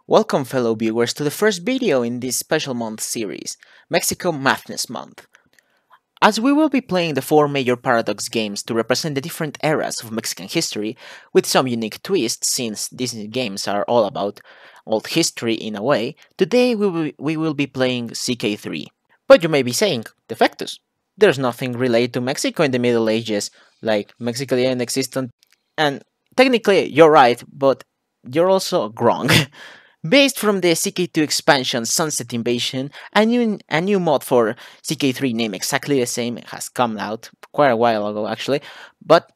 Welcome, fellow viewers, to the first video in this special month series, Mexico Madness Month. As we will be playing the four major Paradox games to represent the different eras of Mexican history, with some unique twists since these games are all about old history in a way, today we will be playing CK3. But you may be saying, defectus, there's nothing related to Mexico in the Middle Ages, like Mexico didn't exist and technically you're right, but you're also wrong. Based from the CK2 expansion Sunset Invasion, a new mod for CK3 named exactly the same has come out quite a while ago actually, but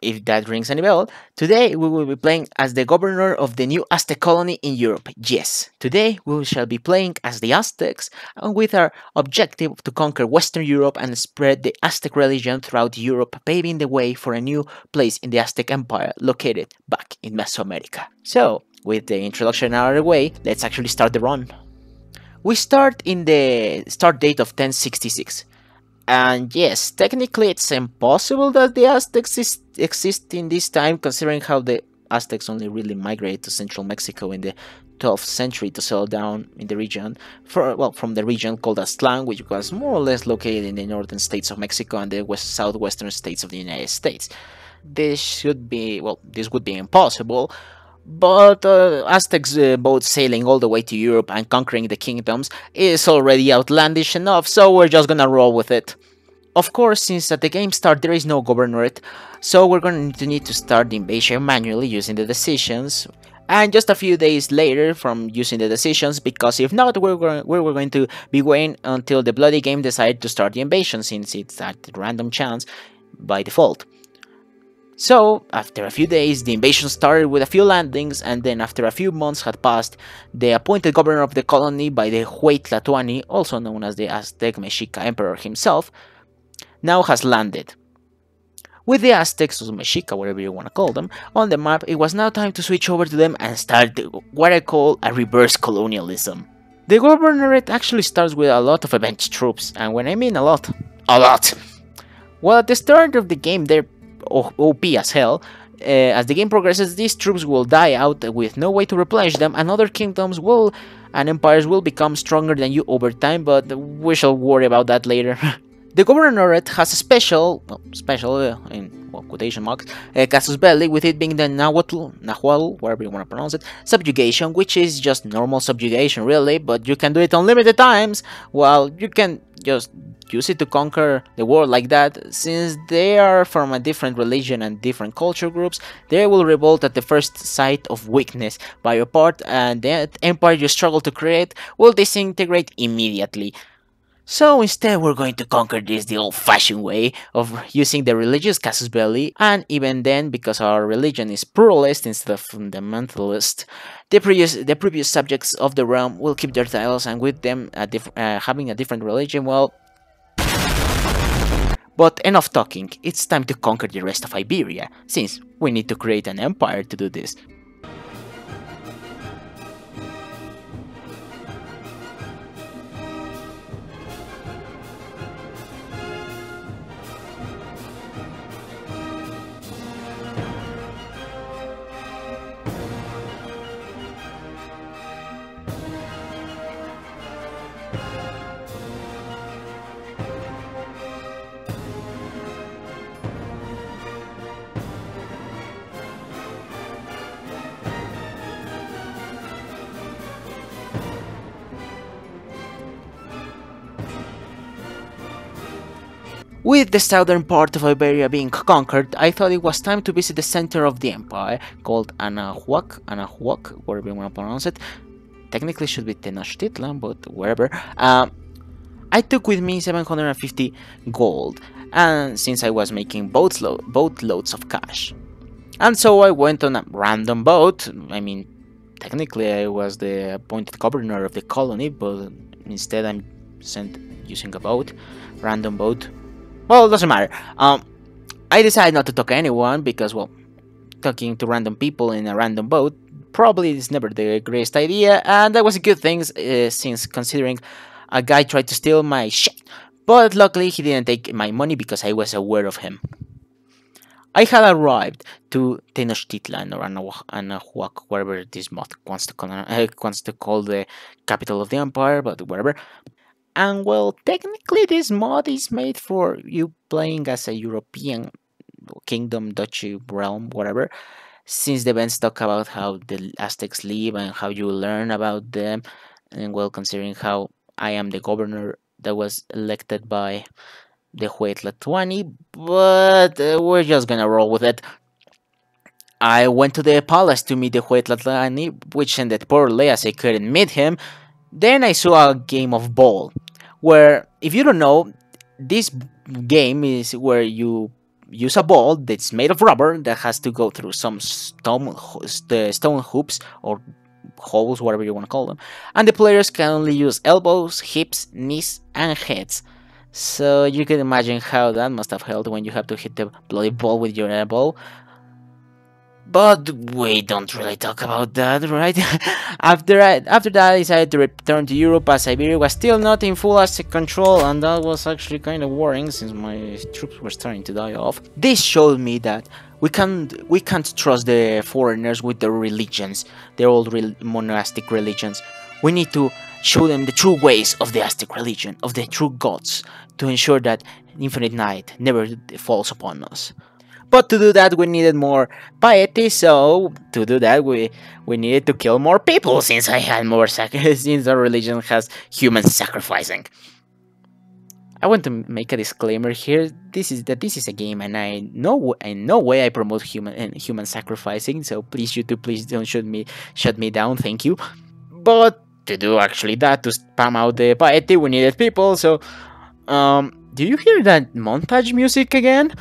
if that rings any bell, today we will be playing as the governor of the new Aztec colony in Europe. Yes, today we shall be playing as the Aztecs, and with our objective to conquer Western Europe and spread the Aztec religion throughout Europe, paving the way for a new place in the Aztec Empire located back in Mesoamerica. So, with the introduction out of the way, let's actually start the run. We start in the start date of 1066. And yes, technically it's impossible that the Aztecs exist in this time, considering how the Aztecs only really migrated to central Mexico in the 12th century to settle down in the region, from the region called Aztlan, which was more or less located in the northern states of Mexico and the southwestern states of the United States. This would be impossible, but Aztecs boats sailing all the way to Europe and conquering the kingdoms is already outlandish enough, so we're just gonna roll with it. Of course, since at the game start there is no governorate, so we're going to need to start the invasion manually using the decisions, and just a few days later from using the decisions, because if not, we're going to be waiting until the bloody game decides to start the invasion, since it's at random chance by default. So, after a few days, the invasion started with a few landings, and then after a few months had passed, the appointed governor of the colony by the Huey Tlatoani, also known as the Aztec Emperor himself, now has landed. With the Aztecs, or Mexica, whatever you want to call them, on the map, it was now time to switch over to them and start what I call a reverse colonialism. The governorate actually starts with a lot of advanced troops, and when I mean a lot, a lot! Well, at the start of the game, they're OP as hell. As the game progresses, these troops will die out with no way to replenish them, and other kingdoms and empires will become stronger than you over time, but we shall worry about that later. The governorate has a special in quotation marks, casus belli, with it being the Nahuatl, whatever you want to pronounce it, subjugation, which is just normal subjugation really, but you can do it unlimited times, while you can just use it to conquer the world like that. Since they are from a different religion and different culture groups, they will revolt at the first sight of weakness by your part, and the empire you struggle to create will disintegrate immediately. So instead we're going to conquer this the old-fashioned way of using the religious casus belli, and even then, because our religion is pluralist instead of fundamentalist, the previous subjects of the realm will keep their titles, and with them having a different religion, well... But enough talking, it's time to conquer the rest of Iberia, since we need to create an empire to do this. With the southern part of Iberia being conquered, I thought it was time to visit the center of the empire, called Anahuac, whatever you want to pronounce it. Technically should be Tenochtitlan, but wherever. I took with me 750 gold, and since I was making boatloads of cash. And so I went on a random boat. I mean, technically I was the appointed governor of the colony, but instead I'm sent using a random boat. Well, it doesn't matter. I decided not to talk to anyone because, well, talking to random people in a random boat probably is never the greatest idea, and that was a good thing since considering a guy tried to steal my shit, but luckily he didn't take my money because I was aware of him. I had arrived to Tenochtitlan or Anahuac, whatever this mod wants to call the capital of the empire, but whatever. And well, technically, this mod is made for you playing as a European kingdom, duchy, realm, whatever. Since the events talk about how the Aztecs live and how you learn about them, and well, considering how I am the governor that was elected by the Huetla but we're just gonna roll with it. I went to the palace to meet the Huetla which ended poorly as I couldn't meet him. Then I saw a game of ball, where, if you don't know, this game is where you use a ball that's made of rubber that has to go through some stone hoops or holes, whatever you want to call them, and the players can only use elbows, hips, knees, and heads. So you can imagine how that must have felt when you have to hit the bloody ball with your elbow. But we don't really talk about that, right? After that, I decided to return to Europe as Siberia was still not in full Aztec control, and that was actually kind of worrying since my troops were starting to die off. This showed me that we can't trust the foreigners with their religions, their old monastic religions. We need to show them the true ways of the Aztec religion, of the true gods, to ensure that infinite night never falls upon us. But to do that, we needed more piety, so to do that, we needed to kill more people, since I had more since our religion has human sacrificing. I want to make a disclaimer here. This is a game, and I know in no way I promote human sacrificing. So please, YouTube, please don't shut me down. Thank you. But to do actually that, to spam out the piety, we needed people. So, do you hear that montage music again?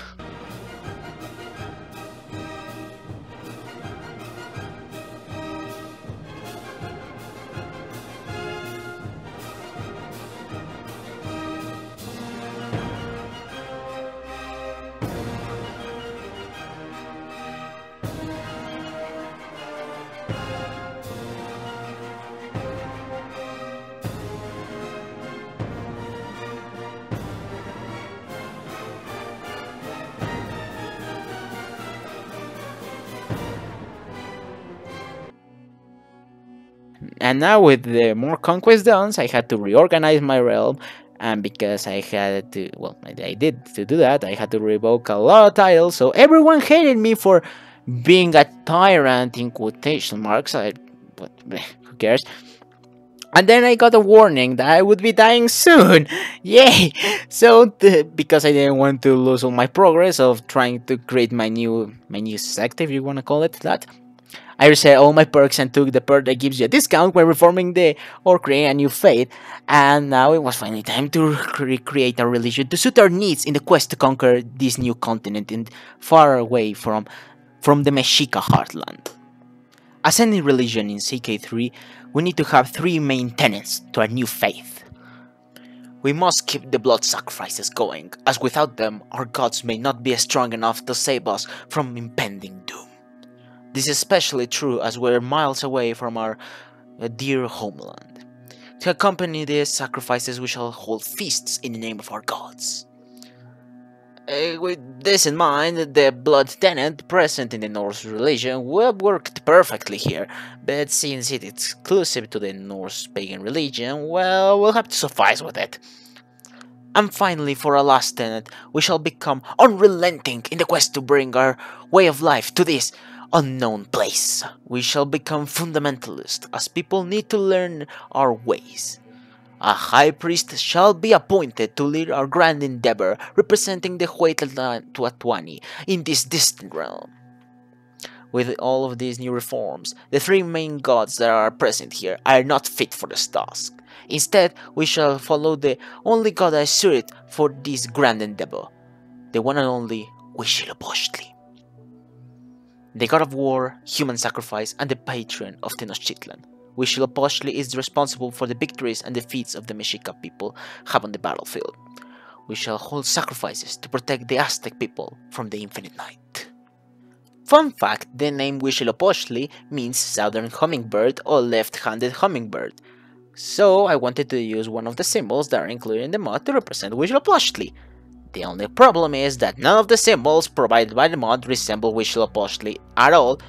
And now with the more conquest done, I had to reorganize my realm, and because I had to, well, I did to do that, I had to revoke a lot of titles, so everyone hated me for being a tyrant in quotation marks. But who cares? And then I got a warning that I would be dying soon. Yay! So because I didn't want to lose all my progress of trying to create my new sect, if you want to call it that, I reset all my perks and took the perk that gives you a discount when reforming or creating a new fate. And now it was finally time to recreate a religion to suit our needs in the quest to conquer this new continent and far away from the Mexica heartland. As any religion in CK3, we need to have three main tenets to our new faith. We must keep the blood sacrifices going, as without them, our gods may not be strong enough to save us from impending doom. This is especially true as we're miles away from our dear homeland. To accompany these sacrifices, we shall hold feasts in the name of our gods. With this in mind, the blood tenet present in the Norse religion will work perfectly here, but since it's exclusive to the Norse pagan religion, well, we'll have to suffice with it. And finally, for our last tenet, we shall become unrelenting in the quest to bring our way of life to this unknown place. We shall become fundamentalist, as people need to learn our ways. A high priest shall be appointed to lead our grand endeavor, representing the Huetla in this distant realm. With all of these new reforms, the three main gods that are present here are not fit for this task. Instead, we shall follow the only god that is suited for this grand endeavor, the one and only Huitzilopochtli, the god of war, human sacrifice, and the patron of Tenochtitlan. Huitzilopochtli is responsible for the victories and defeats of the Mexica people have on the battlefield. We shall hold sacrifices to protect the Aztec people from the infinite night. Fun fact, the name Huitzilopochtli means southern hummingbird or left-handed hummingbird. So I wanted to use one of the symbols that are included in the mod to represent Huitzilopochtli. The only problem is that none of the symbols provided by the mod resemble Huitzilopochtli at all,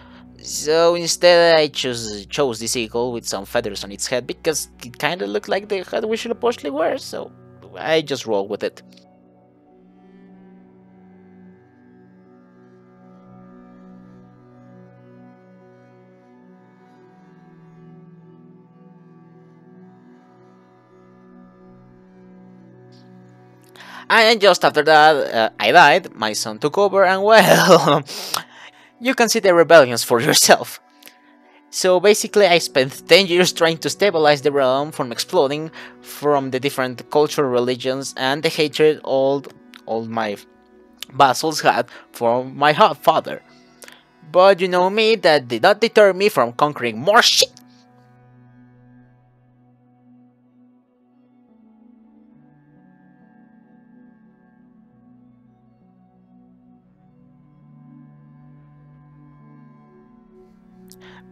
so instead I chose this eagle with some feathers on its head because it kinda looked like the head Huitzilopochtli wears, so I just rolled with it. And just after that, I died, my son took over, and well, you can see the rebellions for yourself. So basically, I spent 10 years trying to stabilize the realm from exploding from the different cultural religions and the hatred all my vassals had for my father. But you know me, that did not deter me from conquering more shit.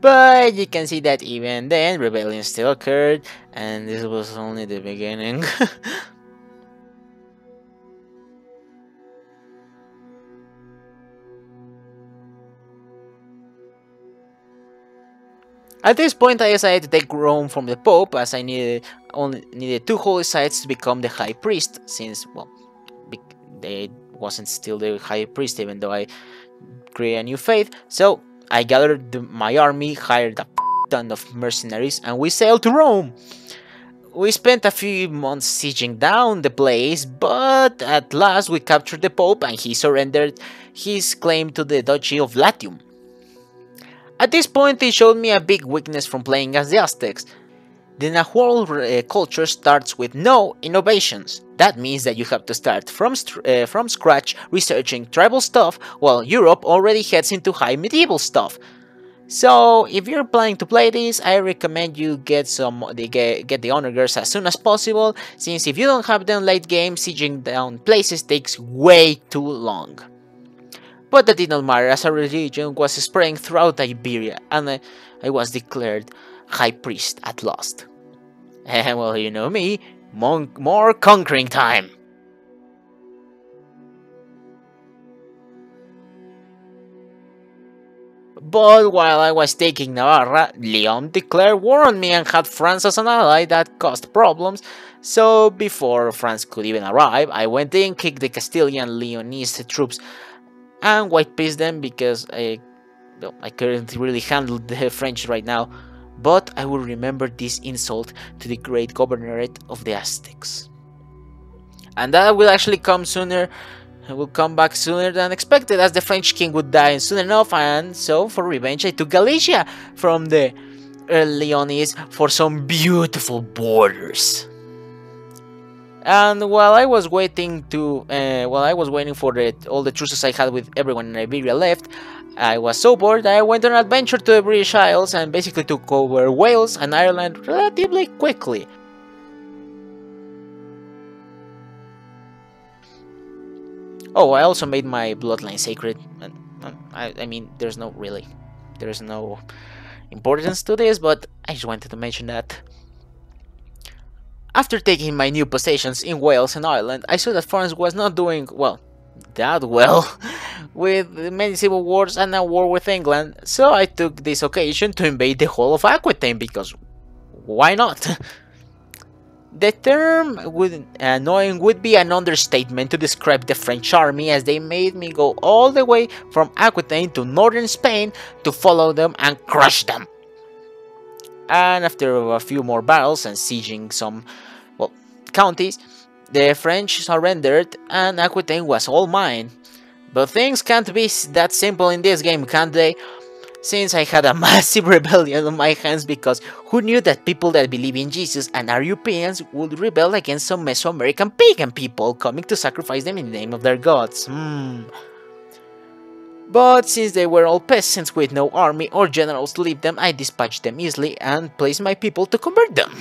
But you can see that even then, rebellion still occurred, and this was only the beginning. At this point, I decided to take Rome from the Pope, as I needed 2 holy sites to become the High Priest, since, well, they wasn't still the High Priest, even though I created a new faith. So I gathered my army, hired a ton of mercenaries, and we sailed to Rome. We spent a few months sieging down the place, but at last we captured the Pope and he surrendered his claim to the Duchy of Latium. At this point, he showed me a big weakness from playing as the Aztecs. The Nahuatl culture starts with no innovations. That means that you have to start from scratch researching tribal stuff, while Europe already heads into high medieval stuff. So, if you're planning to play this, I recommend you get the honor girls as soon as possible, since if you don't have them late game, sieging down places takes way too long. But that did not matter, as a religion was spreading throughout Iberia, and I was declared High Priest at last. And well, you know me, more conquering time! But while I was taking Navarra, Leon declared war on me and had France as an ally that caused problems, so before France could even arrive, I went in, kicked the Castilian Leonese troops and white pieced them because I couldn't really handle the French right now, but I will remember this insult to the great governorate of the Aztecs. And that will actually come sooner, will come back sooner than expected, as the French king would die soon enough, and so for revenge I took Galicia from the Leonese for some beautiful borders. And while I was waiting for all the truces I had with everyone in Iberia left, I was so bored that I went on an adventure to the British Isles and basically took over Wales and Ireland relatively quickly. Oh, I also made my bloodline sacred. I mean, there's no importance to this, but I just wanted to mention that. After taking my new possessions in Wales and Ireland, I saw that France was not doing, well, that well, with many civil wars and a war with England, so I took this occasion to invade the whole of Aquitaine, because why not? The term annoying would be an understatement to describe the French army, as they made me go all the way from Aquitaine to northern Spain to follow them and crush them. And after a few more battles and sieging some, well, counties, the French surrendered and Aquitaine was all mine. But things can't be that simple in this game, can't they? Since I had a massive rebellion on my hands, because who knew that people that believe in Jesus and are Europeans would rebel against some Mesoamerican pagan people coming to sacrifice them in the name of their gods? But since they were all peasants with no army or generals to lead them, I dispatched them easily and placed my people to convert them.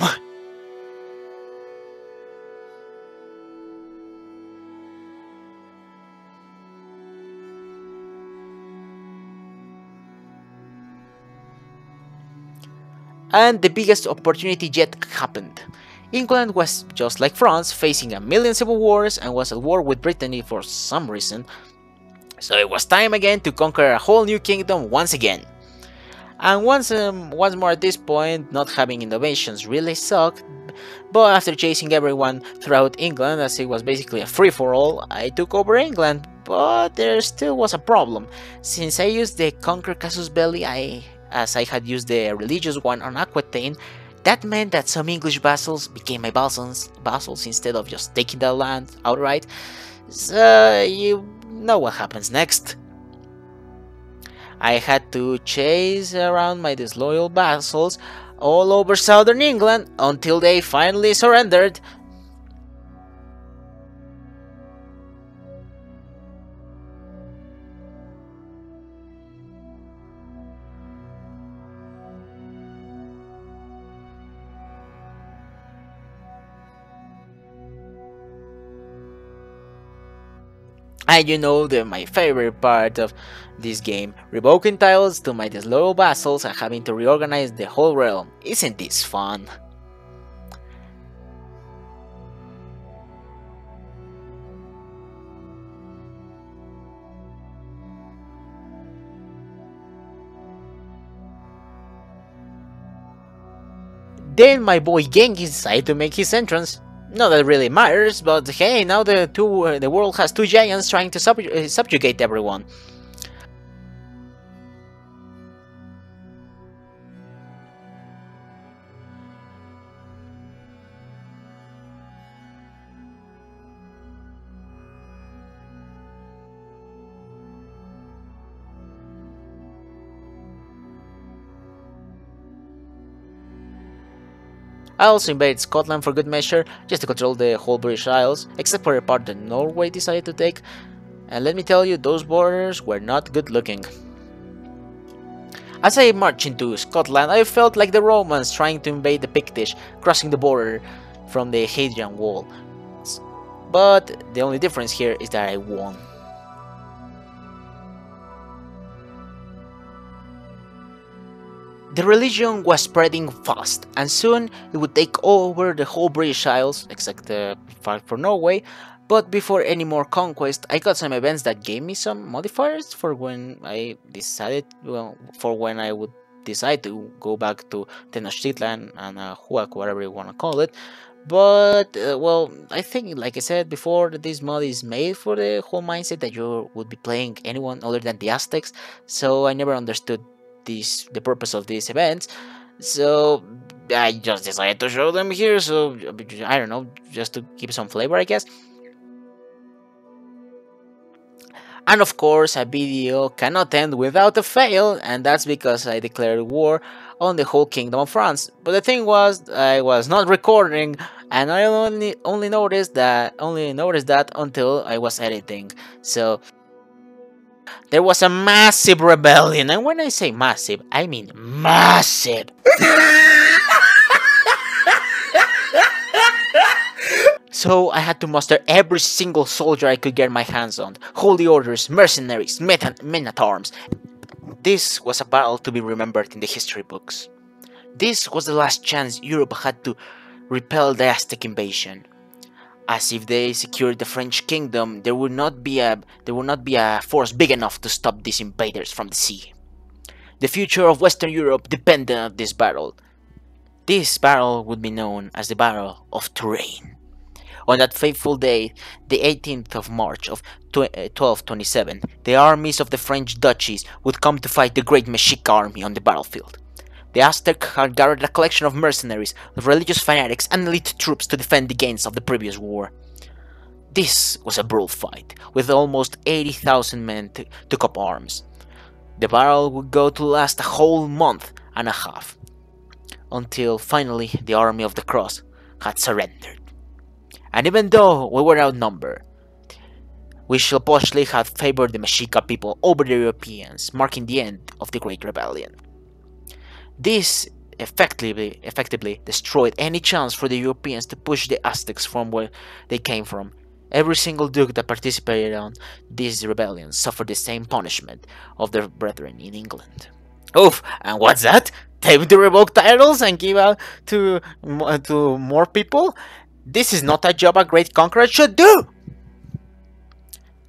And the biggest opportunity yet happened. England was just like France, facing a million civil wars and was at war with Brittany for some reason, so it was time again to conquer a whole new kingdom once again. And once more at this point, not having innovations really sucked, but after chasing everyone throughout England, as it was basically a free-for-all, I took over England, but there still was a problem. Since I used the Conquer Casus Belli as I had used the religious one on Aquitaine, that meant that some English vassals became my vassals instead of just taking the land outright, so you know what happens next. I had to chase around my disloyal vassals all over southern England until they finally surrendered. And you know my favorite part of this game, revoking titles to my disloyal vassals and having to reorganize the whole realm. Isn't this fun? Then my boy Genghis decided to make his entrance. Not that it really matters, but hey, now the world has two giants trying to subjugate everyone. I also invaded Scotland for good measure, just to control the whole British Isles, except for the part that Norway decided to take, and let me tell you, those borders were not good looking. As I marched into Scotland, I felt like the Romans trying to invade the Pictish, crossing the border from the Hadrian Wall. But the only difference here is that I won. The religion was spreading fast, and soon it would take over the whole British Isles, except the part for Norway. But before any more conquest, I got some events that gave me some modifiers for when I decided, for when I would decide to go back to Tenochtitlan and Huac, whatever you want to call it. But, well, I think, like I said before, that this mod is made for the whole mindset that you would be playing anyone other than the Aztecs, so I never understood the purpose of these events, so I just decided to show them here, so I don't know, just to keep some flavor, I guess. And of course, a video cannot end without a fail, and that's because I declared war on the whole Kingdom of France. But the thing was, I was not recording, and I only noticed that until I was editing. So there was a massive rebellion, and when I say massive, I mean massive. So I had to muster every single soldier I could get my hands on, holy orders, mercenaries, men at arms. This was a battle to be remembered in the history books. This was the last chance Europe had to repel the Aztec invasion. As if they secured the French kingdom, there would not be a force big enough to stop these invaders from the sea. The future of Western Europe depended on this battle. This battle would be known as the Battle of Touraine. On that fateful day, the 18th of March of 1227, the armies of the French duchies would come to fight the great Mexica army on the battlefield. The Aztecs had gathered a collection of mercenaries, religious fanatics, and elite troops to defend the gains of the previous war. This was a brutal fight, with almost 80,000 men took up arms. The battle would go to last a whole month and a half, until finally the army of the cross had surrendered. And even though we were outnumbered, we supposedly had favored the Mexica people over the Europeans, marking the end of the Great Rebellion. This effectively destroyed any chance for the Europeans to push the Aztecs from where they came from. Every single duke that participated on this rebellion suffered the same punishment of their brethren in England. Oof, and what's that? Time to revoke titles and give out to more people? This is not a job a great conqueror should do!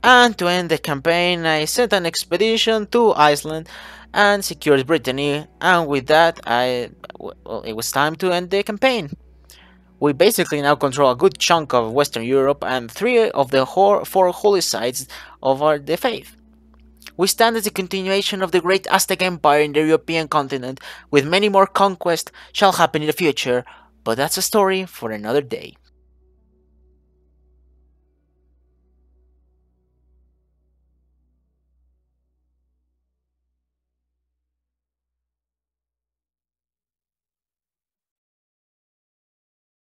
And to end the campaign, I sent an expedition to Iceland and secured Brittany, and with that, well, it was time to end the campaign. We basically now control a good chunk of Western Europe and three of the four holy sites of the faith. We stand as a continuation of the great Aztec Empire in the European continent, with many more conquests shall happen in the future, but that's a story for another day.